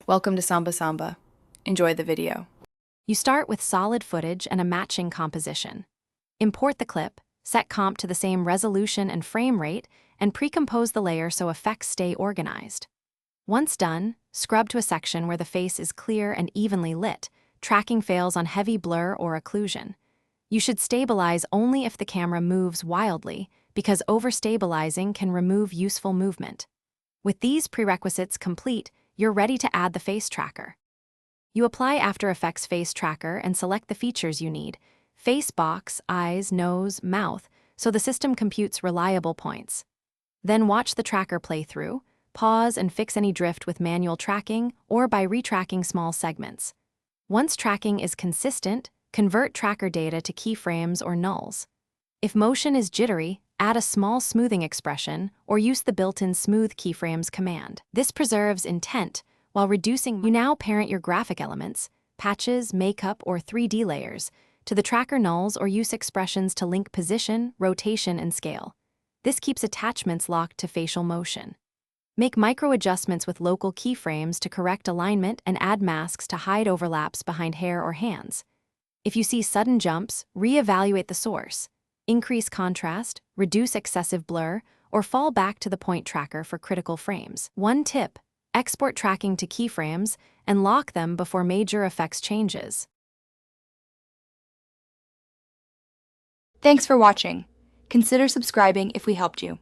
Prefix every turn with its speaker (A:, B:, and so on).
A: Welcome to Samba Samba. Enjoy the video.
B: You start with solid footage and a matching composition. Import the clip, set comp to the same resolution and frame rate, and pre-compose the layer so effects stay organized. Once done, scrub to a section where the face is clear and evenly lit, tracking fails on heavy blur or occlusion. You should stabilize only if the camera moves wildly, because overstabilizing can remove useful movement. With these prerequisites complete, you're ready to add the face tracker. You apply After Effects Face Tracker and select the features you need: face box, eyes, nose, mouth, so the system computes reliable points. Then watch the tracker play through, pause and fix any drift with manual tracking or by retracking small segments. Once tracking is consistent, convert tracker data to keyframes or nulls. If motion is jittery, add a small smoothing expression or use the built-in Smooth Keyframes command. This preserves intent while reducing. You now parent your graphic elements, patches, makeup, or 3D layers to the tracker nulls or use expressions to link position, rotation, and scale. This keeps attachments locked to facial motion. Make micro adjustments with local keyframes to correct alignment and add masks to hide overlaps behind hair or hands. If you see sudden jumps, re-evaluate the source. Increase contrast, reduce excessive blur, or fall back to the point tracker for critical frames. One tip: export tracking to keyframes and lock them before major effects changes.
C: Thanks for watching. Consider subscribing if we helped you.